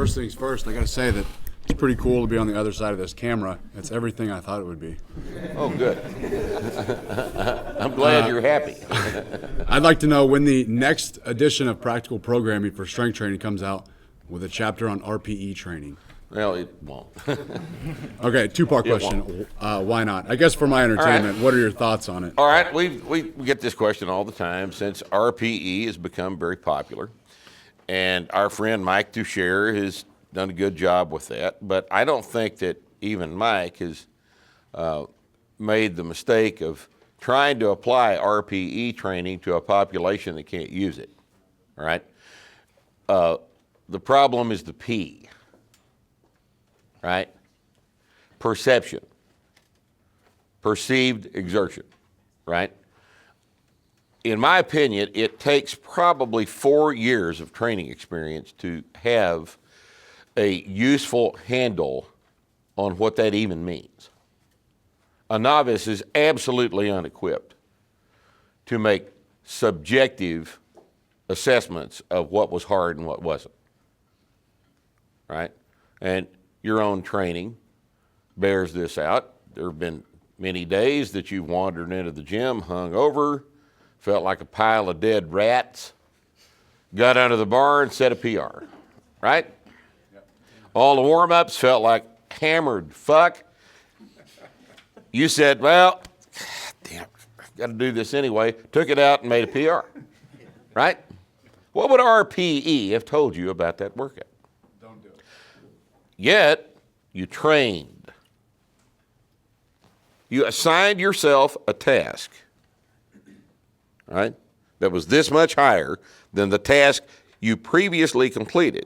First things first, I got to say that it's pretty cool to be on the other side of this camera. It's everything I thought it would be. Oh, good. I'm glad you're happy. I'd like to know when the next edition of Practical Programming for Strength Training comes out with a chapter on RPE training. Well, it won't. Okay, two-part question. Why not? I guess for my entertainment, what are your thoughts on it? All right, we get this question all the time since RPE has become very popular. And our friend Mike Toucher has done a good job with that. But I don't think that even Mike has made the mistake of trying to apply RPE training to a population that can't use it. All right? The problem is the P. Right? Perception, perceived exertion, right? In my opinion, it takes probably 4 years of training experience to have a useful handle on what that even means. A novice is absolutely unequipped to make subjective assessments of what was hard and what wasn't, right? And your own training bears this out. There have been many days that you've wandered into the gym, hung over, felt like a pile of dead rats, got under the bar and set a PR, right? Yep. All the warm-ups felt like hammered fuck. You said, well, damn, I've got to do this anyway. Took it out and made a PR, right? What would RPE have told you about that workout? Yet, you trained. You assigned yourself a task, right, that was this much higher than the task you previously completed.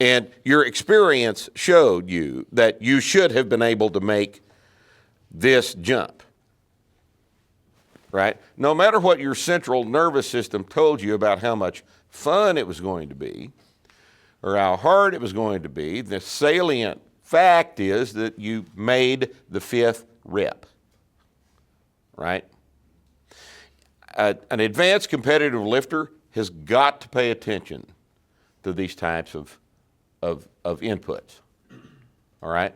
And your experience showed you that you should have been able to make this jump, right? No matter what your central nervous system told you about how much fun it was going to be, or how hard it was going to be, the salient fact is that you made the 5th rep, right? An advanced competitive lifter has got to pay attention to these types of inputs, all right?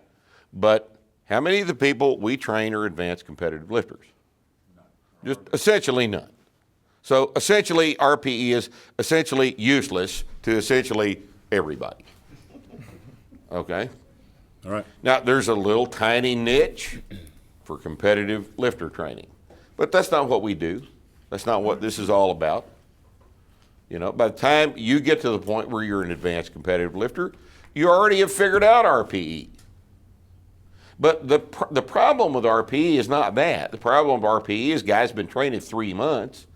But how many of the people we train are advanced competitive lifters? Just essentially none. So essentially RPE is essentially useless to essentially everybody. Okay? All right. Now, there's a little tiny niche for competitive lifter training, but that's not what we do. That's not what this is all about. You know, by the time you get to the point where you're an advanced competitive lifter, you already have figured out RPE. But the problem with RPE is not that. The problem with RPE is guys have been training 3 months,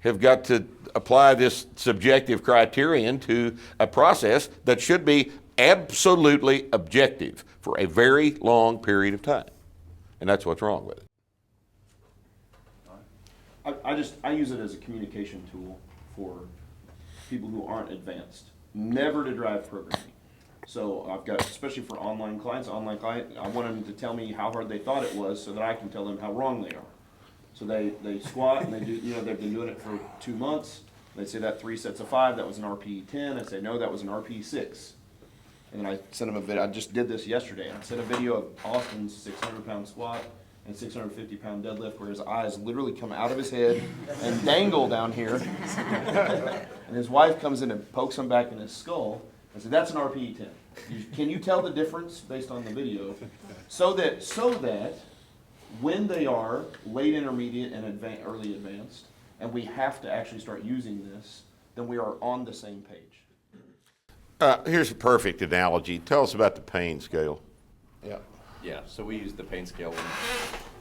have got to apply this subjective criterion to a process that should be absolutely objective for a very long period of time. And that's what's wrong with it. I use it as a communication tool for people who aren't advanced, never to drive programming. So I've got, especially for online clients, I want them to tell me how hard they thought it was so that I can tell them how wrong they are. So they squat and they do, they've been doing it for 2 months. They say that 3 sets of 5, that was an RPE 10. I say, no, that was an RPE 6. And then I sent them a video. I just did this yesterday. I sent a video of Austin's 600-pound squat and 650-pound deadlift where his eyes literally come out of his head and dangle down here. And his wife comes in and pokes him back in his skull. I said, that's an RPE 10. Can you tell the difference based on the video? So that when they are late intermediate and early advanced, and we have to actually start using this, then we are on the same page. Here's a perfect analogy. Tell us about the pain scale. Yeah, so we use the pain scale when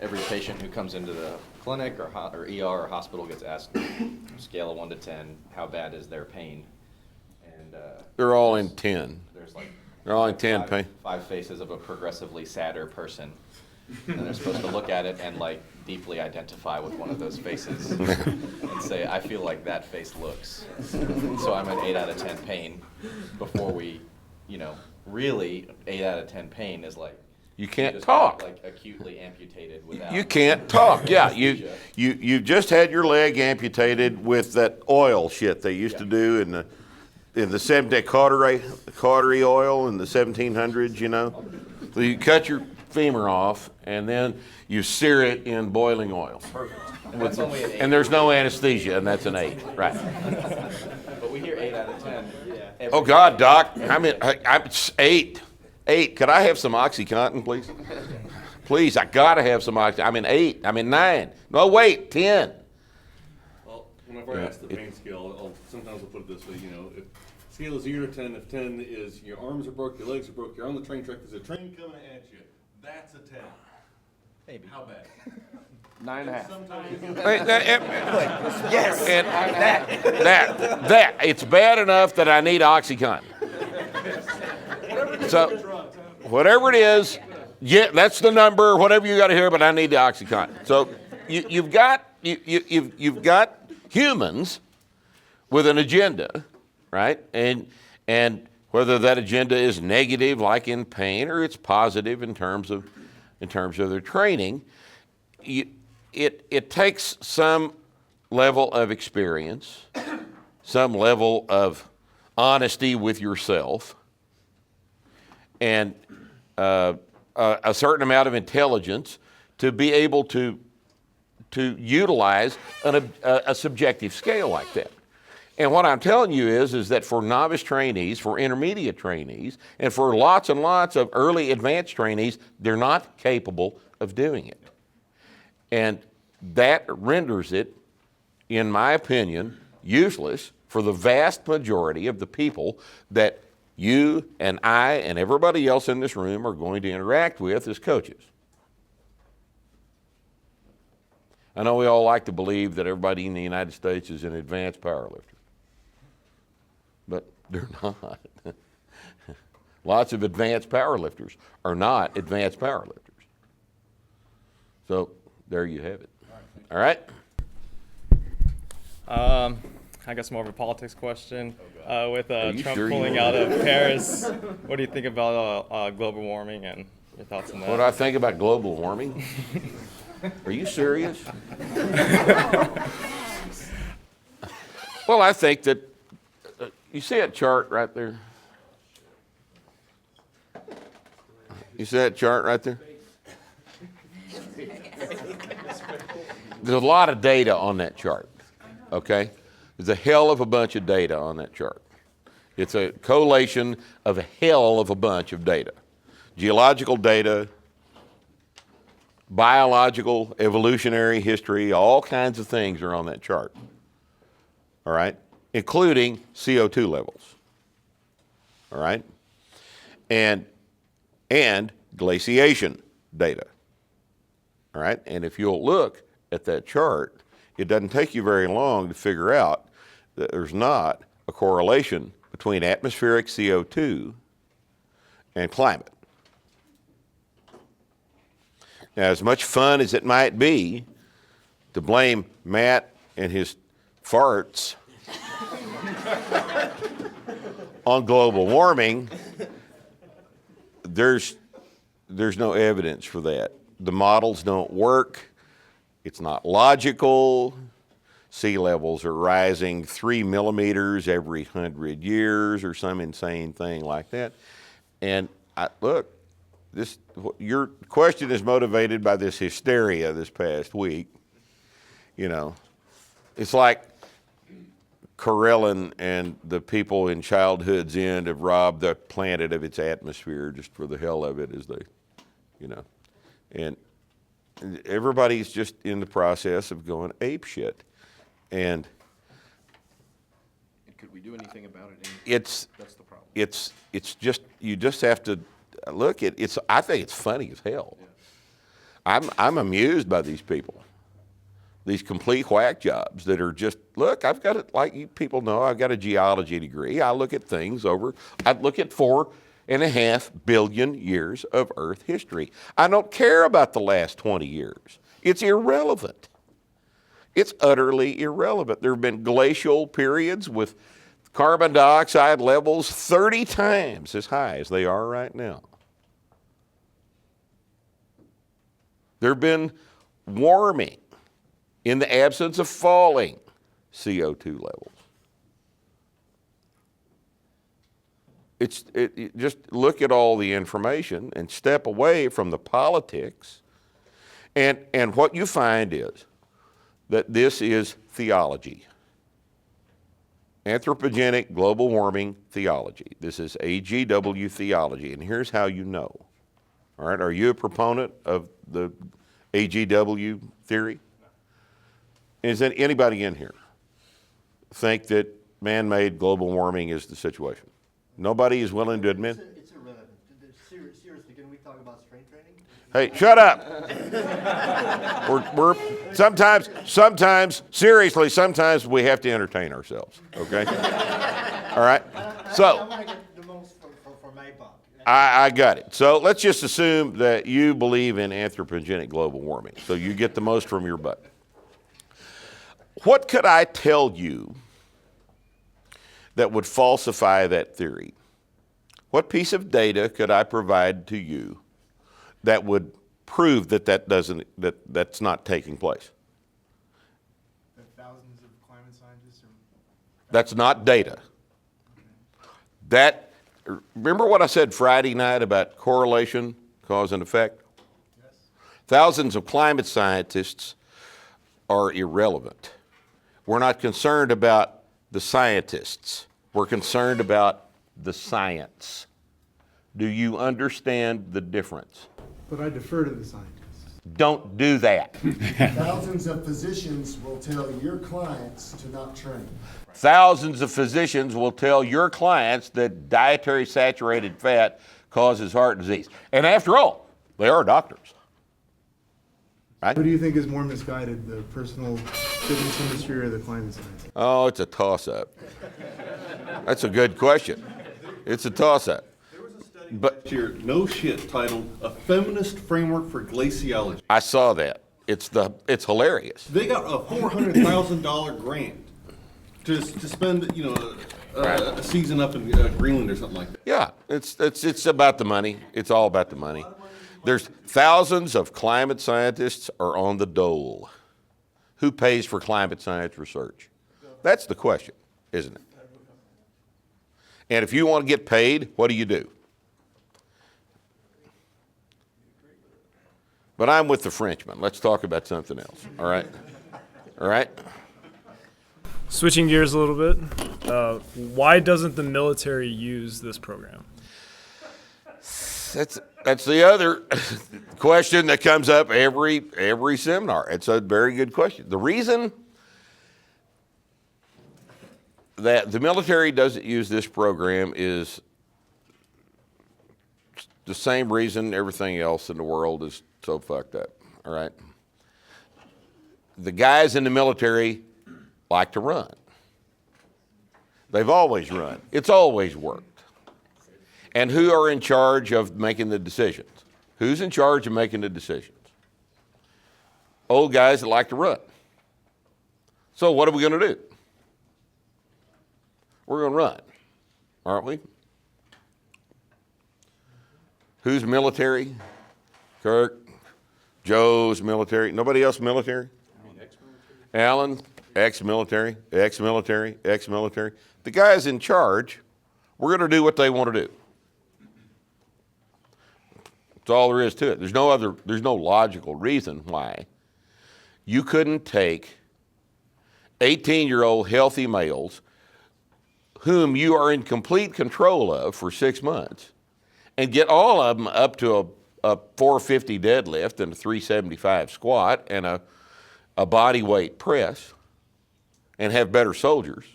every patient who comes into the clinic or ER or hospital gets asked, scale of 1 to 10, how bad is their pain? And they're all in 10. They're all in 10 pain. 5 faces of a progressively sadder person. And they're supposed to look at it and like deeply identify with one of those faces and say, I feel like that face looks. So I'm an 8 out of 10 pain before we, really 8 out of 10 pain is like, you can't talk. Like acutely amputated without. You can't talk. Yeah, you just had your leg amputated with that oil shit they used to do in the the cautery oil in the 1700s, you know. So you cut your femur off and then you sear it in boiling oil. Perfect. And that's only an 8. And there's no anesthesia, and that's an 8, right? But we hear 8 out of 10. Oh God, Doc, I'm 8. 8. Could I have some OxyContin, please? Please, I gotta have some Oxy. I'm in 8. I'm in 9. No, wait, 10. Well, whenever I ask the pain scale, sometimes I'll put it this way, you know, if scale is 0 to 10, if 10 is your arms are broke, your legs are broke, you're on the train track, there's a train coming at you, that's a 10. Maybe. How bad? 9.5. Sometimes Yes. That it's bad enough that I need OxyContin. So, whatever it is, yeah, that's the number. Whatever you got to hear, but I need the OxyContin. So, you've got humans with an agenda, right? And whether that agenda is negative, like in pain, or it's positive in terms of their training, it takes some level of experience, some level of honesty with yourself, and a certain amount of intelligence to be able to utilize a subjective scale like that. And what I'm telling you is that for novice trainees, for intermediate trainees, and for lots and lots of early advanced trainees, they're not capable of doing it. And that renders it, in my opinion, useless for the vast majority of the people that you and I and everybody else in this room are going to interact with as coaches. I know we all like to believe that everybody in the United States is an advanced powerlifter, but they're not. Lots of advanced powerlifters are not advanced powerlifters. So there you have it. All right? I guess more of a politics question. With you Trump sure you pulling want out of Paris, what do you think about global warming and your thoughts on that? What do I think about global warming? Are you serious? Well, I think that you see that chart right there? You see that chart right there? There's a lot of data on that chart, okay? There's a hell of a bunch of data on that chart. It's a collation of a hell of a bunch of data. Geological data, biological, evolutionary history, all kinds of things are on that chart, all right? Including CO2 levels, all right? And glaciation data, all right? And if you'll look at that chart, it doesn't take you very long to figure out that there's not a correlation between atmospheric CO2 and climate. Now, as much fun as it might be to blame Matt and his farts on global warming, there's no evidence for that. The models don't work. It's not logical. Sea levels are rising 3 millimeters every 100 years or some insane thing like that. And look, your question is motivated by this hysteria this past week. You know, it's like Corellin and the people in Childhood's End have robbed the planet of its atmosphere just for the hell of it, as they, you know. And everybody's just in the process of going apeshit. And Could we do anything about it? it's That's the problem. it's just, you just have to look at it's. I think it's funny as hell. I'm amused by these people, these complete whack jobs that are just, look, I've got it, like you people know, I've got a geology degree. I look at things over, I look at 4.5 billion years of Earth history. I don't care about the last 20 years. It's irrelevant. It's utterly irrelevant. There have been glacial periods with carbon dioxide levels 30 times as high as they are right now. There have been warming in the absence of falling CO2 levels. just look at all the information and step away from the politics. And what you find is that this is theology. Anthropogenic global warming theology. This is AGW theology, and here's how you know. All right, are you a proponent of the AGW theory? Is there anybody in here think that man-made global warming is the situation? Nobody is willing to admit? It's irrelevant. Seriously, can we talk about strength training? Hey, shut up. we're sometimes, seriously, sometimes we have to entertain ourselves, okay? All right? I So, want to get the most for my buck. I got it. So let's just assume that you believe in anthropogenic global warming, so you get the most from your buck. What could I tell you that would falsify that theory? What piece of data could I provide to you that would prove that that's not taking place? That thousands of climate scientists are. That's not data. Remember what I said Friday night about correlation, cause and effect? Yes. Thousands of climate scientists are irrelevant. We're not concerned about the scientists. We're concerned about the science. Do you understand the difference? But I defer to the scientists. Don't do that. Thousands of physicians will tell your clients to not train. Thousands of physicians will tell your clients that dietary saturated fat causes heart disease. And after all, they are doctors. Right? Who do you think is more misguided, the personal fitness industry or the climate science? Oh, it's a toss-up. That's a good question. It's a toss-up. There was a study But- last year, no shit, titled "A Feminist Framework for Glaciology." I saw that. It's hilarious. They got a $400,000 grant to spend, a season up in Greenland or something like that. Yeah, it's about the money. It's all about the money. There's thousands of climate scientists are on the dole. Who pays for climate science research? That's the question, isn't it? And if you want to get paid, what do? But I'm with the Frenchman. Let's talk about something else, all right? All right? Switching gears a little bit, why doesn't the military use this program? That's the other question that comes up every seminar. It's a very good question. The reason that the military doesn't use this program is the same reason everything else in the world is so fucked up, all right? The guys in the military like to run. They've always run. It's always worked. And who are in charge of making the decisions? Who's in charge of making the decisions? Old guys that like to run. So what are we going to do? We're going to run, aren't we? Who's military? Kirk, Joe's military. Nobody else military? Alan, ex-military, ex-military, ex-military. The guys in charge, we're going to do what they want to do. That's all there is to it. There's no logical reason why you couldn't take 18-year-old healthy males whom you are in complete control of for 6 months and get all of them up to a 450 deadlift and a 375 squat and a body weight press and have better soldiers,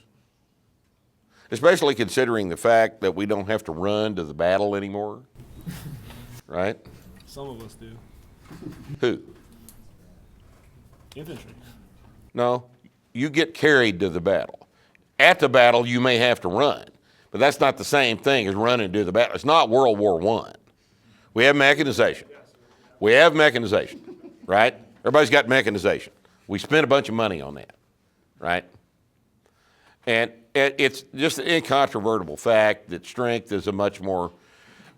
especially considering the fact that we don't have to run to the battle anymore. Right? Some of us do. Who? Infantry. No, you get carried to the battle. At the battle, you may have to run, but that's not the same thing as running to the battle. It's not World War I. We have mechanization. We have mechanization, right? Everybody's got mechanization. We spent a bunch of money on that, right? And it's just an incontrovertible fact that strength is a much more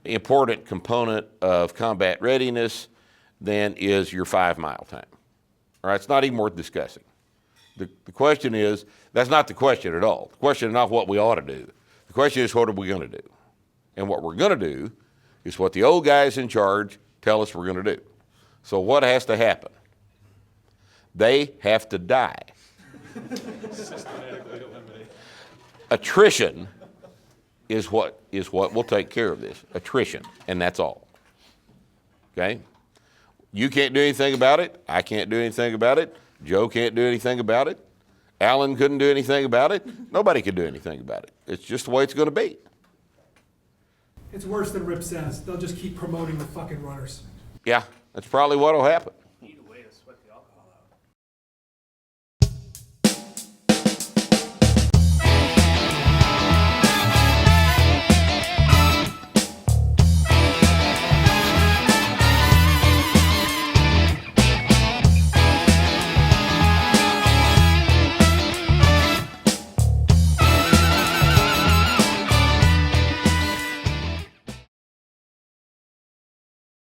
important component of combat readiness than is your 5-mile time. All right, it's not even worth discussing. The question is, that's not the question at all. The question is not what we ought to do. The question is, what are we going to do? And what we're going to do is what the old guys in charge tell us we're going to do. So what has to happen? They have to die. Attrition is what will take care of this. Attrition, and that's all. Okay? You can't do anything about it. I can't do anything about it. Joe can't do anything about it. Alan couldn't do anything about it. Nobody could do anything about it. It's just the way it's going to be. It's worse than Rip says. They'll just keep promoting the fucking runners. Yeah, that's probably what will happen.